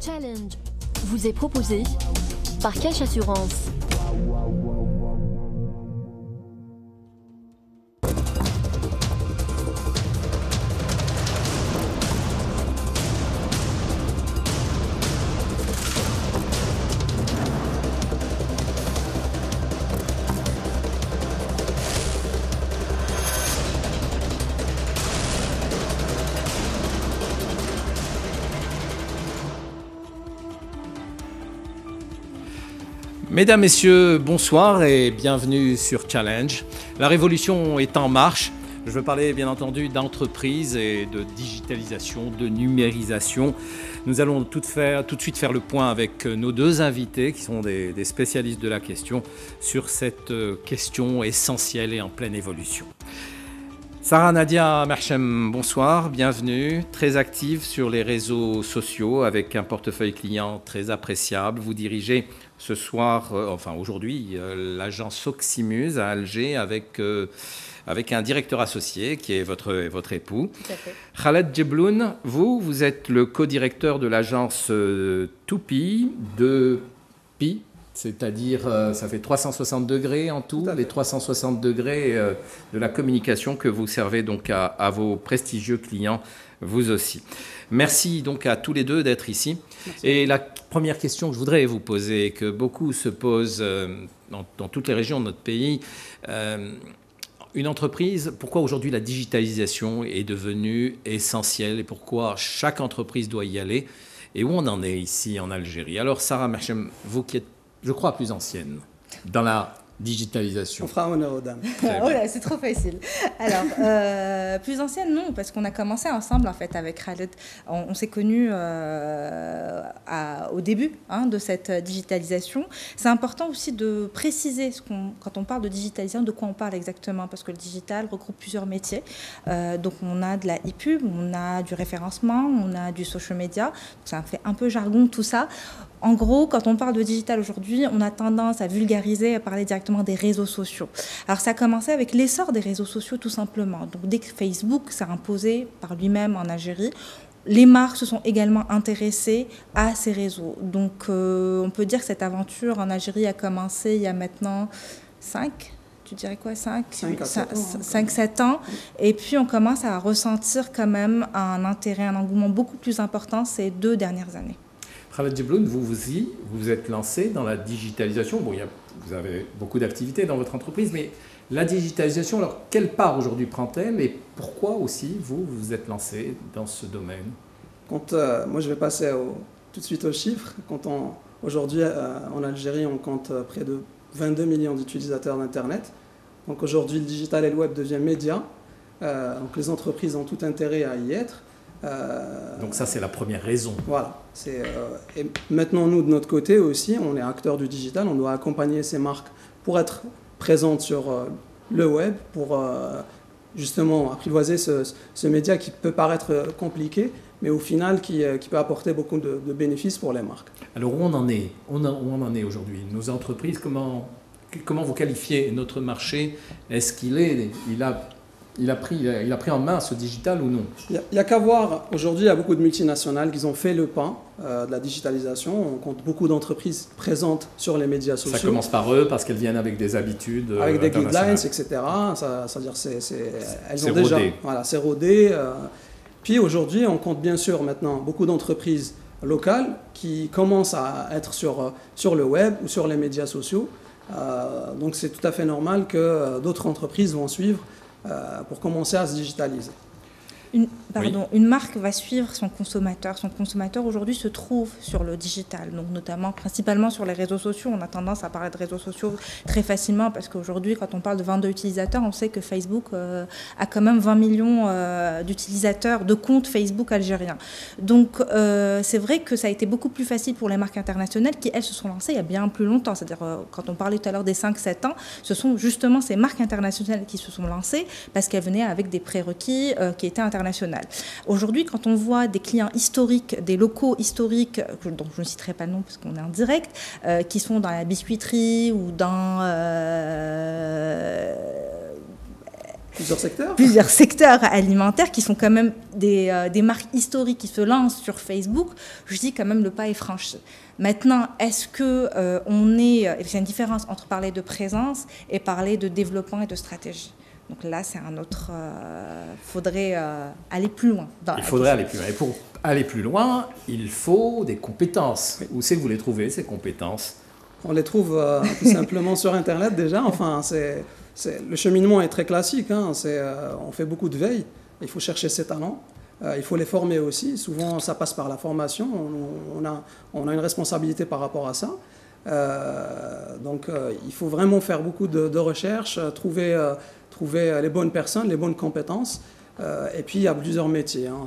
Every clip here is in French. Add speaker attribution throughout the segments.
Speaker 1: Challenge vous est proposé par Cash Assurance.
Speaker 2: Mesdames, Messieurs, bonsoir et bienvenue sur Challenge. La révolution est en marche. Je veux parler bien entendu d'entreprise et de digitalisation, de numérisation. Nous allons tout de suite faire le point avec nos deux invités qui sont des spécialistes de la question sur cette question essentielle et en pleine évolution. Sarah Nadia Merchem, bonsoir, bienvenue. Très active sur les réseaux sociaux avec un portefeuille client très appréciable. Vous dirigez ce soir, aujourd'hui, l'agence Oximuse à Alger avec un directeur associé qui est votre époux.
Speaker 3: Tout à fait.
Speaker 2: Khaled Djebloun, vous êtes le co-directeur de l'agence Toupi de Pi. C'est-à-dire, ça fait 360 degrés en tout, les 360 degrés de la communication que vous servez donc à vos prestigieux clients, vous aussi. Merci donc à tous les deux d'être ici. Merci. Et la première question que je voudrais vous poser, que beaucoup se posent dans toutes les régions de notre pays, une entreprise, pourquoi aujourd'hui la digitalisation est devenue essentielle et pourquoi chaque entreprise doit y aller et où on en est ici en Algérie. Alors Sarah Merchem, vous qui êtes, je crois, plus ancienne dans la digitalisation.
Speaker 4: On fera honneur aux dames.
Speaker 3: Oh là, c'est trop facile. Alors, plus ancienne, non, parce qu'on a commencé ensemble, en fait, avec Khaled. On s'est connus au début de cette digitalisation. C'est important aussi de préciser, quand on parle de digitalisation, de quoi on parle exactement, parce que le digital regroupe plusieurs métiers. Donc, on a de la e-pub, on a du référencement, on a du social media. Ça fait un peu jargon, tout ça. En gros, quand on parle de digital aujourd'hui, on a tendance à vulgariser, à parler directement des réseaux sociaux. Alors, ça a commencé avec l'essor des réseaux sociaux, tout simplement. Donc, dès que Facebook s'est imposé par lui-même en Algérie, les marques se sont également intéressées à ces réseaux. Donc, on peut dire que cette aventure en Algérie a commencé il y a maintenant 5-7 ans. Et puis, on commence à ressentir quand même un intérêt, un engouement beaucoup plus important ces 2 dernières années.
Speaker 2: Khaled Djebloun, vous vous êtes lancé dans la digitalisation. Bon, vous avez beaucoup d'activités dans votre entreprise, mais la digitalisation, alors quelle part aujourd'hui prend-elle et pourquoi aussi vous vous êtes lancé dans ce domaine?
Speaker 4: Moi, je vais passer tout de suite aux chiffres. Aujourd'hui, en Algérie, on compte près de 22 millions d'utilisateurs d'Internet. Donc aujourd'hui, le digital et le web deviennent médias. Donc les entreprises ont tout intérêt à y être.
Speaker 2: Donc ça, c'est la première raison.
Speaker 4: Voilà. Et maintenant, nous, de notre côté aussi, on est acteurs du digital. On doit accompagner ces marques pour être présentes sur le web, pour justement apprivoiser ce média qui peut paraître compliqué, mais au final qui peut apporter beaucoup de bénéfices pour les marques.
Speaker 2: Alors où on en est aujourd'hui? Nos entreprises, comment vous qualifiez notre marché? Est-ce il a pris en main ce digital ou non?
Speaker 4: Il n'y a qu'à voir, aujourd'hui, il y a beaucoup de multinationales qui ont fait le pas de la digitalisation. On compte beaucoup d'entreprises présentes sur les médias sociaux.
Speaker 2: Ça commence par eux parce qu'elles viennent avec des habitudes
Speaker 4: avec des guidelines, etc. C'est-à-dire elles ont déjà... Voilà, c'est rodé. Puis aujourd'hui, on compte bien sûr maintenant beaucoup d'entreprises locales qui commencent à être sur le web ou sur les médias sociaux. Donc c'est tout à fait normal que d'autres entreprises vont suivre pour commencer à se digitaliser.
Speaker 3: Une marque va suivre son consommateur. Son consommateur aujourd'hui se trouve sur le digital, donc notamment, principalement sur les réseaux sociaux. On a tendance à parler de réseaux sociaux très facilement parce qu'aujourd'hui, quand on parle de 22 utilisateurs, on sait que Facebook a quand même 20 millions d'utilisateurs, de comptes Facebook algériens. Donc, c'est vrai que ça a été beaucoup plus facile pour les marques internationales qui, elles, se sont lancées il y a bien plus longtemps. C'est-à-dire, quand on parlait tout à l'heure des 5-7 ans, ce sont justement ces marques internationales qui se sont lancées parce qu'elles venaient avec des prérequis qui étaient internationaux. Aujourd'hui, quand on voit des clients historiques, des locaux historiques, dont je ne citerai pas le nom parce qu'on est en direct, qui sont dans la biscuiterie ou dans plusieurs secteurs alimentaires qui sont quand même des marques historiques qui se lancent sur Facebook, je dis quand même le pas est franchi. Maintenant, est-ce que il y a une différence entre parler de présence et parler de développement et de stratégie? Donc là, c'est un autre... faudrait aller plus loin.
Speaker 2: Il faudrait aller plus loin. Et pour aller plus loin, il faut des compétences. Où c'est que vous les trouvez, ces compétences?
Speaker 4: On les trouve tout simplement sur Internet déjà. Enfin, le cheminement est très classique. Hein. On fait beaucoup de veille. Il faut chercher ses talents. Il faut les former aussi. Souvent, ça passe par la formation. On a une responsabilité par rapport à ça. Donc, il faut vraiment faire beaucoup de recherches, trouver les bonnes personnes, les bonnes compétences. Et puis, il y a plusieurs métiers. Hein.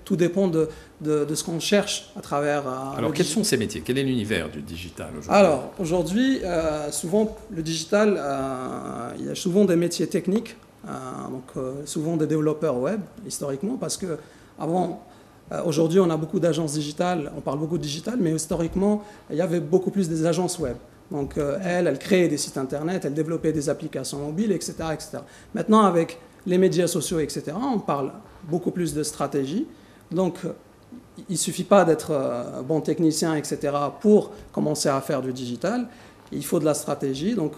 Speaker 4: Tout dépend de ce qu'on cherche à travers...
Speaker 2: Alors, quels sont ces métiers? Quel est l'univers du digital aujourd'hui?
Speaker 4: Alors, aujourd'hui, souvent, le digital, il y a souvent des métiers techniques, souvent des développeurs web, historiquement, parce que aujourd'hui, on a beaucoup d'agences digitales, on parle beaucoup de digital, mais historiquement, il y avait beaucoup plus des agences web. Donc, elles créaient des sites internet, elles développaient des applications mobiles, etc., etc. Maintenant, avec les médias sociaux, etc., on parle beaucoup plus de stratégie. Donc, il ne suffit pas d'être bon technicien, etc., pour commencer à faire du digital. Il faut de la stratégie. Donc,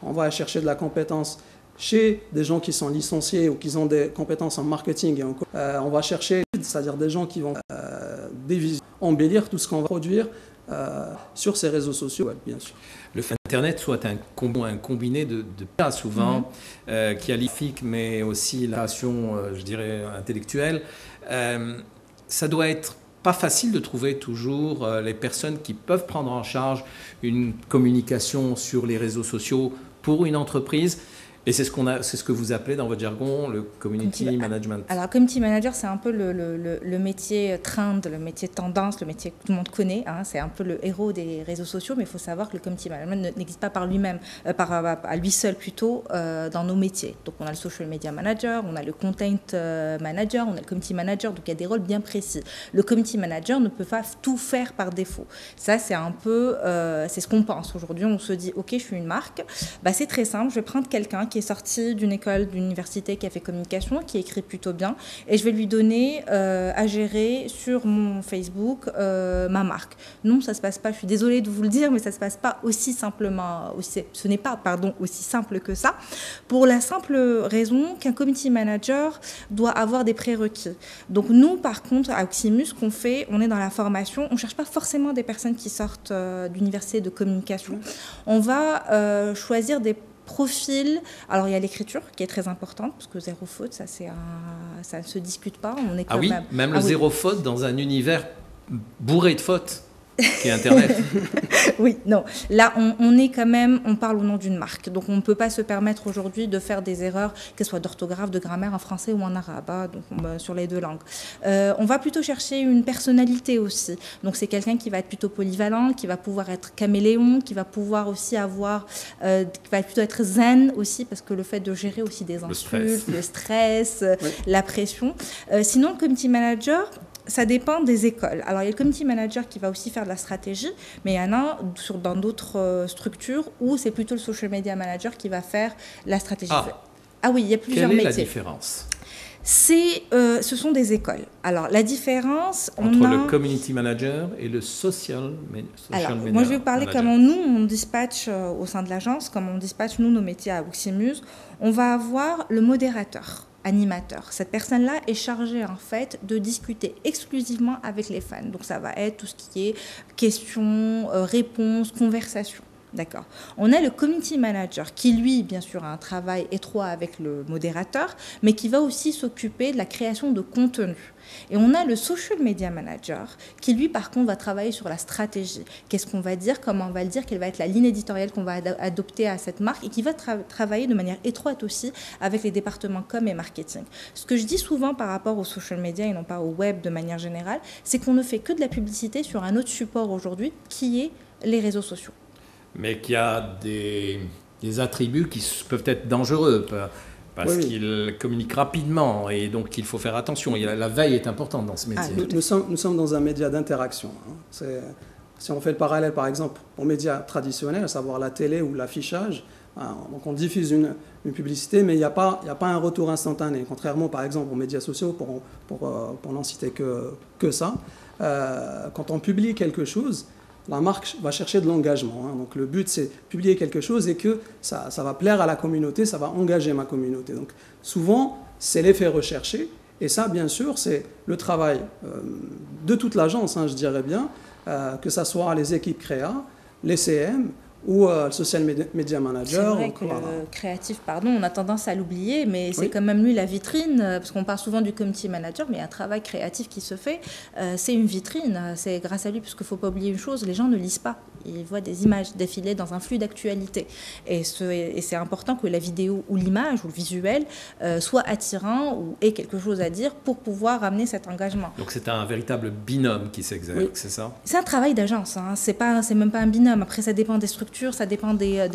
Speaker 4: on va chercher de la compétence chez des gens qui sont licenciés ou qui ont des compétences en marketing. On va chercher, c'est-à-dire des gens qui vont embellir tout ce qu'on va produire sur ces réseaux sociaux, bien sûr.
Speaker 2: Le fait Internet soit un combiné de cas souvent, qui a l'IFIC, mais aussi la création, je dirais, intellectuelle. Ça doit être pas facile de trouver toujours les personnes qui peuvent prendre en charge une communication sur les réseaux sociaux pour une entreprise. Et c'est ce que vous appelez dans votre jargon le community management.
Speaker 3: Alors, community manager, c'est un peu le métier trend, le métier tendance, le métier que tout le monde connaît. Hein, c'est un peu le héros des réseaux sociaux, mais il faut savoir que le community management n'existe pas par lui-même, à lui seul plutôt, dans nos métiers. Donc, on a le social media manager, on a le content manager, on a le community manager. Donc, il y a des rôles bien précis. Le community manager ne peut pas tout faire par défaut. Ça, c'est un peu, c'est ce qu'on pense aujourd'hui. On se dit, ok, je suis une marque, c'est très simple. Je vais prendre quelqu'un qui est sorti d'une école, d'une université, qui a fait communication, qui écrit plutôt bien, et je vais lui donner à gérer sur mon Facebook ma marque. Non, ça se passe pas, je suis désolée de vous le dire, mais ça se passe pas aussi simplement, ce n'est pas, aussi simple que ça, pour la simple raison qu'un community manager doit avoir des prérequis. Donc nous, par contre, à Oximus, qu'on fait, on est dans la formation, on cherche pas forcément des personnes qui sortent d'université de communication. On va choisir des profil. Alors il y a l'écriture qui est très importante parce que zéro faute, ça ne se discute pas. On est
Speaker 2: même le zéro faute dans un univers bourré de fautes qui est Internet.
Speaker 3: Oui, non. Là, on est quand même, on parle au nom d'une marque. Donc, on ne peut pas se permettre aujourd'hui de faire des erreurs, qu'elles soient d'orthographe, de grammaire en français ou en arabe, donc, sur les deux langues. On va plutôt chercher une personnalité aussi. Donc, c'est quelqu'un qui va être plutôt polyvalent, qui va pouvoir être caméléon, qui va pouvoir aussi avoir, qui va plutôt être zen aussi, parce que le fait de gérer aussi des insultes, le stress, oui, la pression. Sinon, le community manager, ça dépend des écoles. Alors, il y a le community manager qui va aussi faire de la stratégie, mais il y en a dans d'autres structures où c'est plutôt le social media manager qui va faire la stratégie. Ah oui, il y a plusieurs métiers.
Speaker 2: Quelle est la différence ?
Speaker 3: Ce sont des écoles. Alors, la différence...
Speaker 2: Entre le community manager et le social
Speaker 3: media.
Speaker 2: Alors,
Speaker 3: moi, je vais vous parler comment nous, on dispatche au sein de l'agence, comment on dispatche, nous, nos métiers à Oximus. On va avoir le modérateur, animateur. Cette personne-là est chargée, en fait, de discuter exclusivement avec les fans. Donc, ça va être tout ce qui est questions, réponses, conversations. D'accord. On a le community manager qui, lui, bien sûr, a un travail étroit avec le modérateur, mais qui va aussi s'occuper de la création de contenu. Et on a le social media manager qui, lui, par contre, va travailler sur la stratégie. Qu'est-ce qu'on va dire, comment on va le dire, quelle va être la ligne éditoriale qu'on va adopter à cette marque et qui va travailler de manière étroite aussi avec les départements com et marketing. Ce que je dis souvent par rapport au social media et non pas au web de manière générale, c'est qu'on ne fait que de la publicité sur un autre support aujourd'hui qui est les réseaux sociaux.
Speaker 2: Mais qu'il y a des attributs qui peuvent être dangereux parce qu'ils communiquent rapidement et donc il faut faire attention. La veille est importante dans ce métier.
Speaker 4: Nous sommes dans un média d'interaction. Si on fait le parallèle par exemple aux médias traditionnels, à savoir la télé ou l'affichage, Donc on diffuse une publicité, mais il n'y a pas un retour instantané. Contrairement, par exemple, aux médias sociaux, pour n'en citer que ça. Quand on publie quelque chose, la marque va chercher de l'engagement. Donc le but, c'est publier quelque chose et que ça va plaire à la communauté, ça va engager ma communauté. Donc souvent, c'est l'effet recherché. Et ça, bien sûr, c'est le travail de toute l'agence, je dirais bien, que ce soit les équipes créa, les CM ou le social media manager.
Speaker 3: C'est vrai que le créatif, on a tendance à l'oublier, mais c'est quand même lui la vitrine, parce qu'on parle souvent du community manager, mais il y a un travail créatif qui se fait, c'est une vitrine, c'est grâce à lui, parce qu'il ne faut pas oublier une chose, les gens ne lisent pas, ils voient des images défiler dans un flux d'actualité, et c'est important que la vidéo ou l'image ou le visuel soit attirant ou ait quelque chose à dire pour pouvoir amener cet engagement.
Speaker 2: Donc c'est un véritable binôme qui s'exerce, c'est ça?
Speaker 3: C'est un travail d'agence, c'est même pas un binôme, après ça dépend des structures, ça dépend des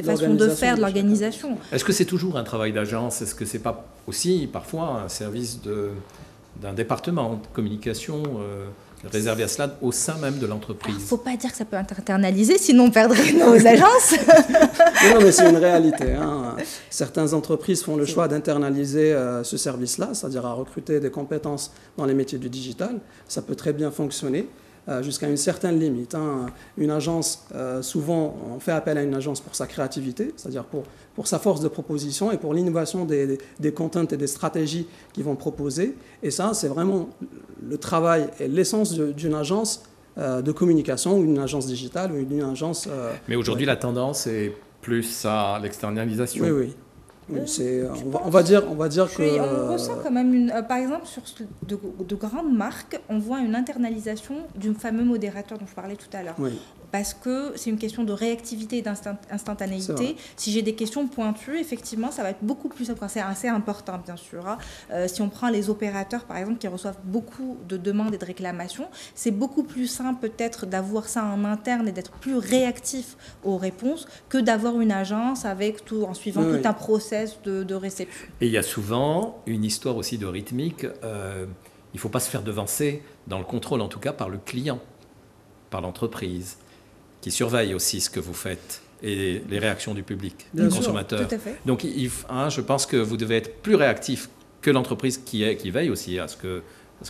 Speaker 3: façons de faire, de l'organisation.
Speaker 2: Est-ce que c'est toujours un travail d'agence? Est-ce que c'est pas aussi parfois un service d'un département de communication réservé à cela au sein même de l'entreprise?
Speaker 3: Il ne faut pas dire que ça peut être internalisé, sinon on perdrait nos agences.
Speaker 4: Non, mais c'est une réalité. Certaines entreprises font le choix d'internaliser ce service-là, c'est-à-dire à recruter des compétences dans les métiers du digital. Ça peut très bien fonctionner. Jusqu'à une certaine limite. Une agence, souvent, on fait appel à une agence pour sa créativité, c'est-à-dire pour sa force de proposition et pour l'innovation des contents et des stratégies qu'ils vont proposer. Et ça, c'est vraiment le travail et l'essence d'une agence de communication ou d'une agence digitale ou d'une agence...
Speaker 2: Mais aujourd'hui, la tendance est plus à l'externalisation.
Speaker 4: Oui. On va dire que...
Speaker 3: On ressent quand même, par exemple, sur de grandes marques, on voit une internalisation du fameux modérateur dont je parlais tout à l'heure.
Speaker 4: Oui.
Speaker 3: Parce que c'est une question de réactivité et d'instantanéité. Si j'ai des questions pointues, effectivement, ça va être beaucoup plus... C'est assez important, bien sûr. Si on prend les opérateurs, par exemple, qui reçoivent beaucoup de demandes et de réclamations, c'est beaucoup plus simple peut-être d'avoir ça en interne et d'être plus réactif aux réponses que d'avoir une agence en suivant tout un process de réception.
Speaker 2: Et il y a souvent une histoire aussi de rythmique. Il ne faut pas se faire devancer, dans le contrôle en tout cas, par le client, par l'entreprise, qui surveille aussi ce que vous faites et les réactions du public, du consommateur.
Speaker 3: Tout à fait.
Speaker 2: Donc, je pense que vous devez être plus réactif que l'entreprise qui veille aussi à ce que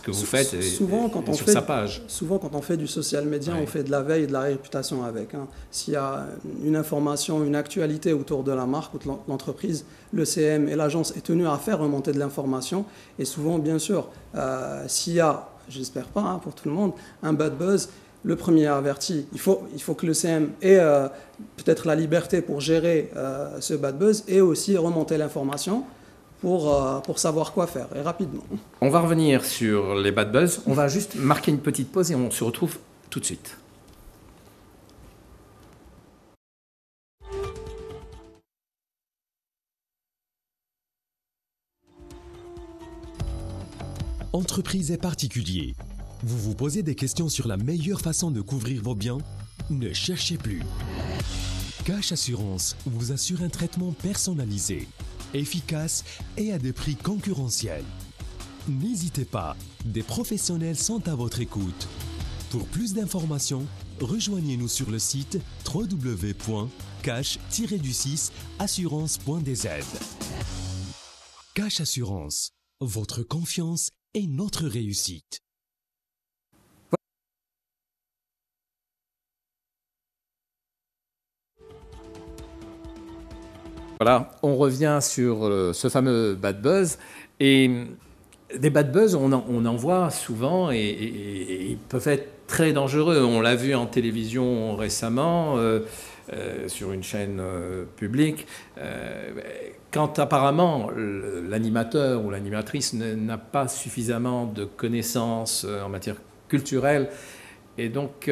Speaker 2: vous faites et sur sa page.
Speaker 4: Souvent, quand on fait du social media, on fait de la veille et de la réputation avec. S'il y a une information, une actualité autour de la marque ou de l'entreprise, le CM et l'agence est tenu à faire remonter de l'information. Et souvent, bien sûr, s'il y a, j'espère pas pour tout le monde, un bad buzz, le premier averti. Il faut que le CM ait peut-être la liberté pour gérer ce bad buzz et aussi remonter l'information pour savoir quoi faire, et rapidement.
Speaker 2: On va revenir sur les bad buzz. On va juste marquer une petite pause et on se retrouve tout de suite.
Speaker 5: Entreprises et particuliers. Vous vous posez des questions sur la meilleure façon de couvrir vos biens? Ne cherchez plus. Cash Assurance vous assure un traitement personnalisé, efficace et à des prix concurrentiels. N'hésitez pas, des professionnels sont à votre écoute. Pour plus d'informations, rejoignez-nous sur le site www.cash-assurance.dz. Cash Assurance, votre confiance est notre réussite.
Speaker 2: Voilà, on revient sur ce fameux bad buzz. Et des bad buzz, on en voit souvent et ils peuvent être très dangereux. On l'a vu en télévision récemment, sur une chaîne publique. Quand apparemment l'animateur ou l'animatrice n'a pas suffisamment de connaissances en matière culturelle, et donc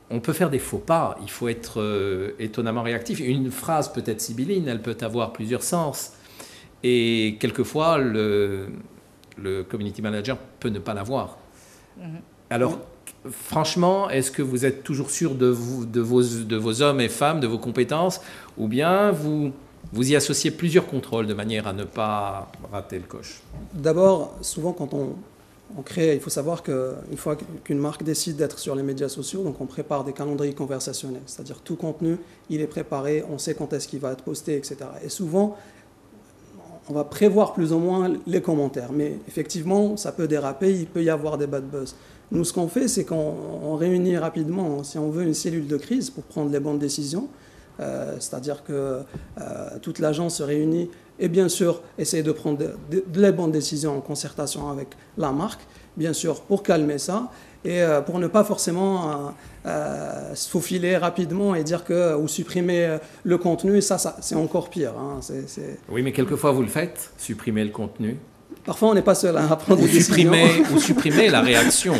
Speaker 2: on peut faire des faux pas, il faut être étonnamment réactif. Une phrase peut être sibylline, elle peut avoir plusieurs sens. Et quelquefois, le community manager peut ne pas l'avoir. Alors, franchement, est-ce que vous êtes toujours sûr de vos hommes et femmes, de vos compétences, ou bien vous y associez plusieurs contrôles de manière à ne pas rater le coche?
Speaker 4: D'abord, souvent quand on il faut savoir qu'une fois qu'une marque décide d'être sur les médias sociaux, donc on prépare des calendriers conversationnels, c'est-à-dire tout contenu, il est préparé, on sait quand est-ce qu'il va être posté, etc. Et souvent, on va prévoir plus ou moins les commentaires, mais effectivement, ça peut déraper, il peut y avoir des bad buzz. Nous, ce qu'on fait, c'est qu'on réunit rapidement, si on veut, une cellule de crise pour prendre les bonnes décisions, c'est-à-dire que toute l'agence se réunit et bien sûr essayer de prendre les bonnes décisions en concertation avec la marque, bien sûr pour calmer ça et pour ne pas forcément se faufiler rapidement et dire ou supprimer le contenu, et ça c'est encore pire. Hein,
Speaker 2: Oui, mais quelquefois vous le faites, supprimer le contenu.
Speaker 4: Parfois on n'est pas seul à prendre des décisions.
Speaker 2: Ou supprimer la réaction.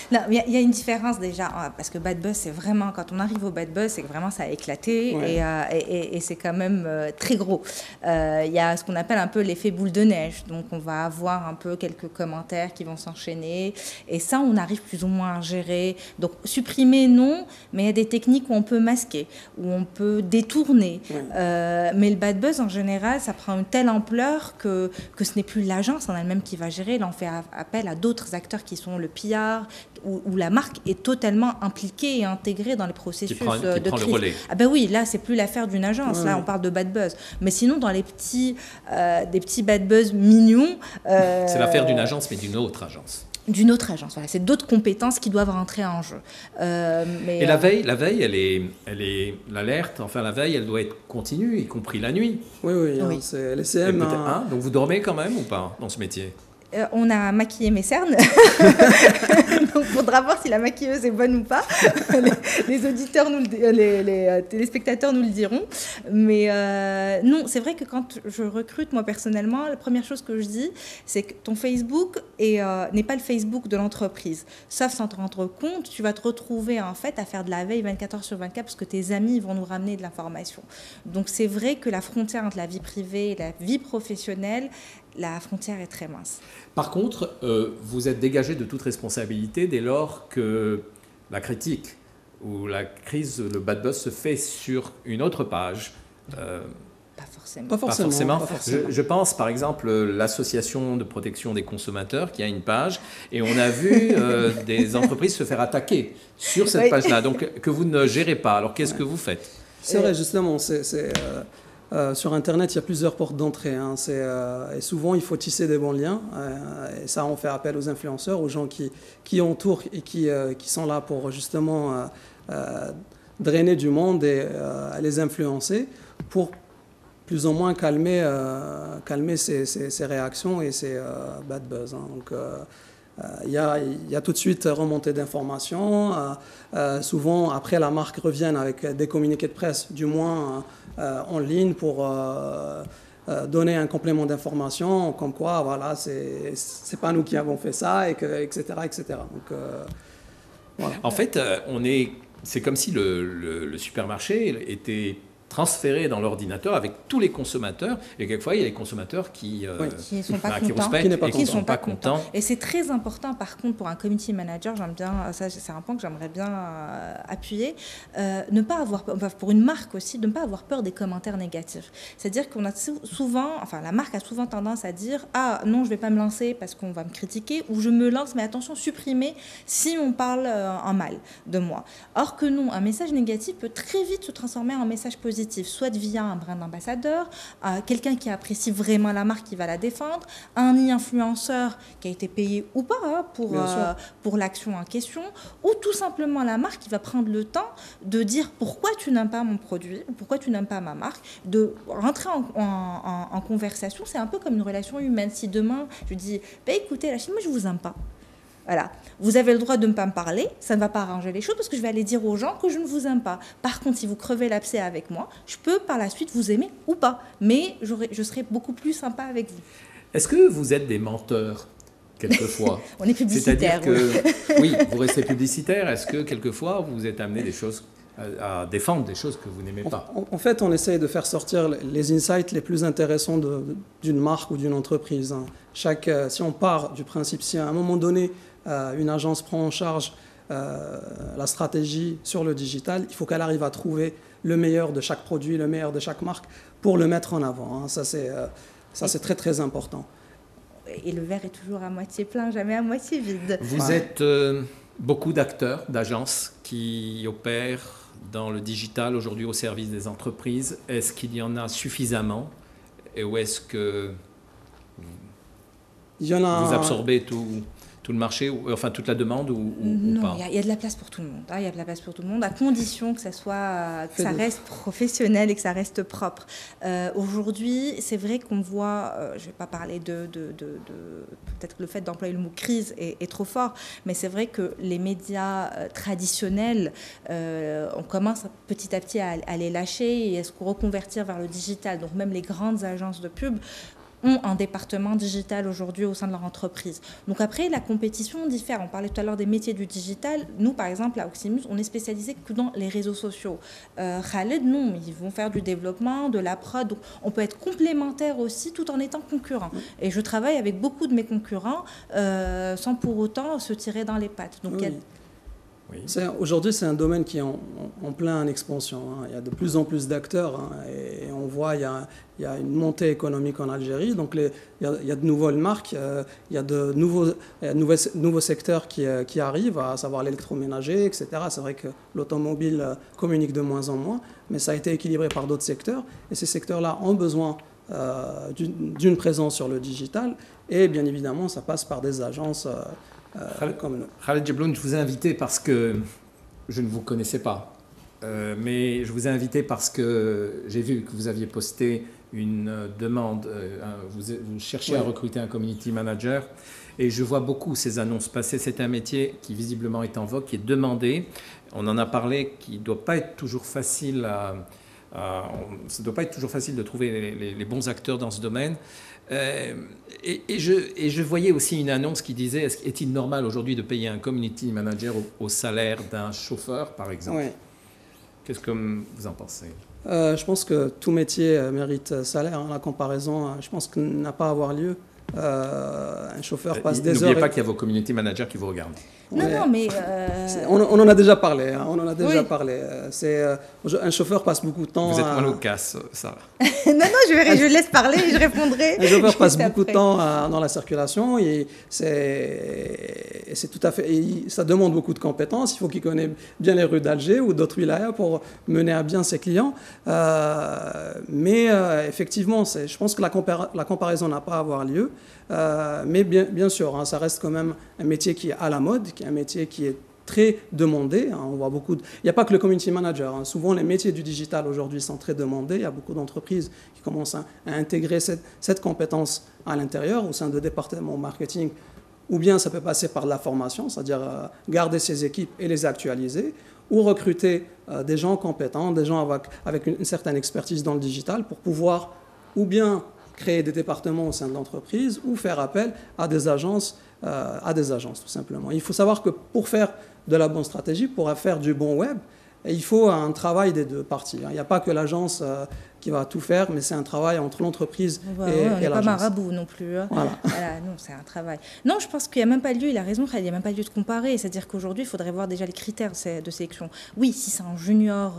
Speaker 3: Non, il y a une différence déjà, parce que bad buzz, c'est vraiment, quand on arrive au bad buzz, c'est que vraiment ça a éclaté, ouais. Et c'est quand même très gros. Il y a ce qu'on appelle un peu l'effet boule de neige, donc on va avoir un peu quelques commentaires qui vont s'enchaîner, et ça on arrive plus ou moins à gérer. Donc supprimer non, mais il y a des techniques où on peut masquer, où on peut détourner. Ouais. Mais le bad buzz en général, ça prend une telle ampleur que ce n'est plus l'agence en elle-même qui va gérer. Là on fait appel à d'autres acteurs qui sont le PR, où la marque est totalement impliquée et intégrée dans les processus
Speaker 2: qui prend
Speaker 3: de crise.
Speaker 2: Le relais.
Speaker 3: Ah ben oui, là c'est plus l'affaire d'une agence, là on parle de bad buzz. Mais sinon dans les des petits bad buzz mignons,
Speaker 2: c'est l'affaire d'une agence, mais d'une autre agence.
Speaker 3: D'une autre agence, voilà, c'est d'autres compétences qui doivent rentrer en jeu.
Speaker 2: Et la veille, l'alerte, enfin la veille, elle doit être continue, y compris la nuit.
Speaker 4: Oui. Hein, c'est les CM.
Speaker 2: Donc vous dormez quand même ou pas dans ce métier?
Speaker 3: On a maquillé mes cernes, donc il faudra voir si la maquilleuse est bonne ou pas. Les auditeurs, les téléspectateurs nous le diront. Mais non, c'est vrai que quand je recrute, moi personnellement, la première chose que je dis, c'est que ton Facebook n'est pas le Facebook de l'entreprise. Sauf sans te rendre compte, tu vas te retrouver en fait à faire de la veille 24 heures sur 24 parce que tes amis vont nous ramener de l'information. Donc c'est vrai que la frontière entre la vie privée et la vie professionnelle, la frontière est très mince.
Speaker 2: Par contre, vous êtes dégagé de toute responsabilité dès lors que la critique ou la crise, le bad buzz se fait sur une autre page.
Speaker 3: Pas forcément.
Speaker 2: Je pense par exemple l'association de protection des consommateurs qui a une page et on a vu des entreprises se faire attaquer sur cette page-là, donc que vous ne gérez pas. Alors qu'est-ce que vous faites?
Speaker 4: C'est vrai, justement, sur Internet, il y a plusieurs portes d'entrée. Hein. Et souvent, il faut tisser des bons liens. Et ça, on fait appel aux influenceurs, aux gens qui entourent et qui sont là pour justement drainer du monde et les influencer pour plus ou moins calmer ces réactions et ces bad buzz. Hein. Donc, il y a tout de suite remontée d'informations. Souvent, après, la marque revient avec des communiqués de presse, du moins en ligne, pour donner un complément d'information, comme quoi, voilà, c'est pas nous qui avons fait ça, etc., etc. Donc, voilà.
Speaker 2: En fait, c'est comme si le supermarché était transféré dans l'ordinateur avec tous les consommateurs, et quelquefois il y a les consommateurs qui ne sont pas contents.
Speaker 3: Et c'est très important par contre pour un community manager, j'aime bien, ça c'est un point que j'aimerais bien appuyer, ne pas avoir, pour une marque aussi, de ne pas avoir peur des commentaires négatifs. C'est-à-dire qu'on a souvent, enfin la marque a souvent tendance à dire ah non je ne vais pas me lancer parce qu'on va me critiquer, ou je me lance mais attention supprimer si on parle en mal de moi. Or que non, un message négatif peut très vite se transformer en message positif, soit via un brand ambassadeur, quelqu'un qui apprécie vraiment la marque, qui va la défendre, un influenceur qui a été payé ou pas pour l'action en question, ou tout simplement la marque qui va prendre le temps de dire pourquoi tu n'aimes pas mon produit, pourquoi tu n'aimes pas ma marque, de rentrer en conversation. C'est un peu comme une relation humaine. Si demain je dis écoutez la Chine, moi je vous aime pas. Voilà. Vous avez le droit de ne pas me parler, ça ne va pas arranger les choses parce que je vais aller dire aux gens que je ne vous aime pas. Par contre, si vous crevez l'abcès avec moi, je peux par la suite vous aimer ou pas, mais je serai beaucoup plus sympa avec vous.
Speaker 2: Est-ce que vous êtes des menteurs quelquefois?
Speaker 3: On est publicitaire.
Speaker 2: C'est-à-dire que, oui, vous restez publicitaire. Est-ce que quelquefois vous êtes amené à défendre des choses que vous n'aimez pas?
Speaker 4: En fait, on essaye de faire sortir les insights les plus intéressants d'une marque ou d'une entreprise. Hein. Si on part du principe, si à un moment donné, une agence prend en charge la stratégie sur le digital, il faut qu'elle arrive à trouver le meilleur de chaque produit, le meilleur de chaque marque pour le mettre en avant. Hein. Ça, c'est très, très important.
Speaker 3: Et le verre est toujours à moitié plein, jamais à moitié vide.
Speaker 2: Vous êtes beaucoup d'acteurs, d'agences qui opèrent dans le digital aujourd'hui au service des entreprises. Est-ce qu'il y en a suffisamment et où est-ce que vous absorbez tout le marché, enfin toute la demande ou pas?
Speaker 3: Non, il y a de la place pour tout le monde. Il y a de la place pour tout le monde, à condition que ça reste professionnel et que ça reste propre. Aujourd'hui, c'est vrai qu'on voit, je ne vais pas parler peut-être que le fait d'employer le mot crise est trop fort, mais c'est vrai que les médias traditionnels, on commence petit à petit à les lâcher et à se reconvertir vers le digital. Donc même les grandes agences de pub ont un département digital aujourd'hui au sein de leur entreprise. Donc après, la compétition diffère. On parlait tout à l'heure des métiers du digital. Nous, par exemple, à Oximus, on est spécialisé que dans les réseaux sociaux. Khaled, non, ils vont faire du développement, de la prod. Donc on peut être complémentaire aussi tout en étant concurrent. Et je travaille avec beaucoup de mes concurrents sans pour autant se tirer dans les pattes. Donc
Speaker 4: oui. Aujourd'hui, c'est un domaine qui est en pleine expansion. Il y a de plus en plus d'acteurs et on voit il y a une montée économique en Algérie. Donc il y a de nouvelles marques, il y a de nouveaux secteurs qui arrivent, à savoir l'électroménager, etc. C'est vrai que l'automobile communique de moins en moins, mais ça a été équilibré par d'autres secteurs. Et ces secteurs-là ont besoin d'une présence sur le digital. Et bien évidemment, ça passe par des agences
Speaker 2: Khaled Jebloun, je vous ai invité parce que je ne vous connaissais pas, mais je vous ai invité parce que j'ai vu que vous aviez posté une demande, vous cherchez à recruter un community manager, et je vois beaucoup ces annonces passer. C'est un métier qui visiblement est en vogue, qui est demandé. On en a parlé, qui ne doit pas être toujours facile ça ne doit pas être toujours facile de trouver les bons acteurs dans ce domaine. Et je voyais aussi une annonce qui disait est-il normal aujourd'hui de payer un community manager au salaire d'un chauffeur, par exemple?
Speaker 4: Oui.
Speaker 2: Qu'est-ce que vous en pensez?
Speaker 4: Je pense que tout métier mérite salaire. La comparaison, je pense que n'a pas à avoir lieu. Un chauffeur passe des heures.
Speaker 2: N'oubliez pas qu'il y a vos community managers qui vous regardent.
Speaker 3: Non, mais...
Speaker 4: On en a déjà parlé. Un chauffeur passe beaucoup de temps...
Speaker 2: Vous êtes moins loquace, ça.
Speaker 3: non, je laisse parler et je répondrai.
Speaker 4: Un chauffeur passe beaucoup de temps dans la circulation et c'est tout à fait... ça demande beaucoup de compétences. Il faut qu'il connaisse bien les rues d'Alger ou d'autres wilayas pour mener à bien ses clients. Mais effectivement, je pense que la comparaison n'a pas à avoir lieu. Mais bien sûr, ça reste quand même un métier qui est à la mode, qui est un métier qui est très demandé. On voit beaucoup il n'y a pas que le community manager. Souvent, les métiers du digital aujourd'hui sont très demandés. Il y a beaucoup d'entreprises qui commencent à intégrer cette compétence à l'intérieur, au sein de départements marketing. Ou bien ça peut passer par de la formation, c'est-à-dire garder ses équipes et les actualiser, ou recruter des gens compétents, des gens avec une certaine expertise dans le digital pour pouvoir ou bien créer des départements au sein de l'entreprise ou faire appel à des agences tout simplement. Il faut savoir que pour faire de la bonne stratégie, pour faire du bon web, il faut un travail des deux parties. Il n'y a pas que l'agence qui va tout faire, mais c'est un travail entre l'entreprise et l'agence.
Speaker 3: On n'est pas marabout non plus.
Speaker 4: Voilà.
Speaker 3: Non, c'est un travail. Non, je pense qu'il n'y a même pas lieu, il a raison, il n'y a même pas lieu de comparer. C'est-à-dire qu'aujourd'hui, il faudrait voir déjà les critères de sélection. Oui, si c'est un junior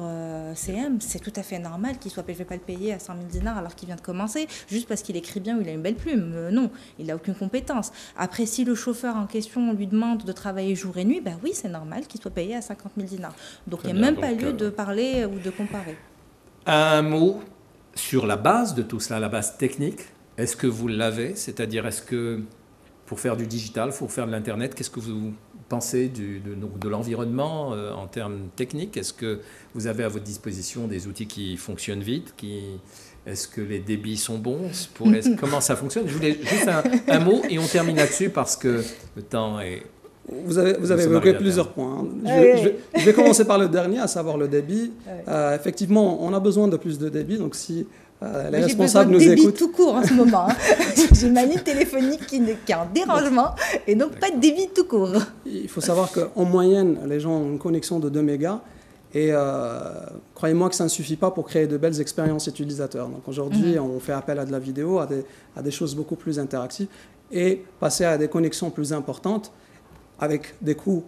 Speaker 3: CM, c'est tout à fait normal qu'il soit... Je ne vais pas le payer à 100 000 dinars alors qu'il vient de commencer, juste parce qu'il écrit bien ou il a une belle plume. Non, il n'a aucune compétence. Après, si le chauffeur en question lui demande de travailler jour et nuit, ben oui, c'est normal qu'il soit payé à 50 000 dinars. Donc, il n'y a même pas lieu de parler ou de comparer.
Speaker 2: Un mot sur la base de tout cela, la base technique. Est-ce que vous l'avez? C'est-à-dire, est-ce que pour faire du digital, pour faire de l'Internet, qu'est-ce que vous pensez de l'environnement en termes techniques? Est-ce que vous avez à votre disposition des outils qui fonctionnent vite? Est-ce que les débits sont bons? Comment ça fonctionne? Je voulais juste un mot et on termine là-dessus parce que le temps est...
Speaker 4: Vous avez évoqué plusieurs points. Je vais commencer par le dernier, à savoir le débit. Effectivement, on a besoin de plus de débit. Donc, si les responsables nous écoutent...
Speaker 3: J'ai besoin de débit tout court en ce moment. J'ai ma ligne téléphonique qui est en dérangement et donc pas de débit tout court.
Speaker 4: Il faut savoir qu'en moyenne, les gens ont une connexion de 2 mégas. Et croyez-moi que ça ne suffit pas pour créer de belles expériences utilisateurs. Donc aujourd'hui, on fait appel à de la vidéo, à des choses beaucoup plus interactives et passer à des connexions plus importantes. avec des coûts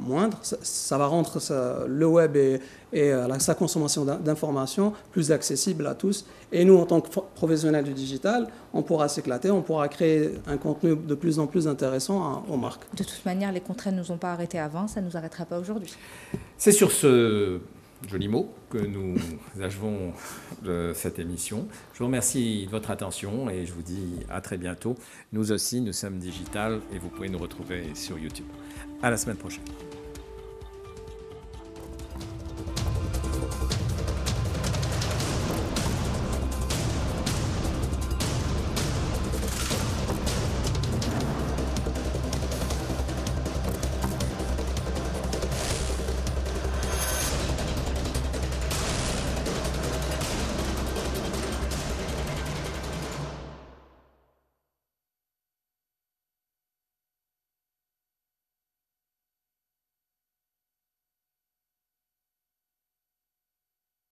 Speaker 4: moindres, ça va rendre le web et sa consommation d'informations plus accessible à tous. Et nous, en tant que professionnels du digital, on pourra s'éclater, on pourra créer un contenu de plus en plus intéressant aux marques.
Speaker 3: De toute manière, les contraintes ne nous ont pas arrêtés avant, ça ne nous arrêtera pas aujourd'hui.
Speaker 2: C'est sur ce joli mot que nous achevons cette émission. Je vous remercie de votre attention et je vous dis à très bientôt. Nous aussi, nous sommes digital et vous pouvez nous retrouver sur YouTube. À la semaine prochaine.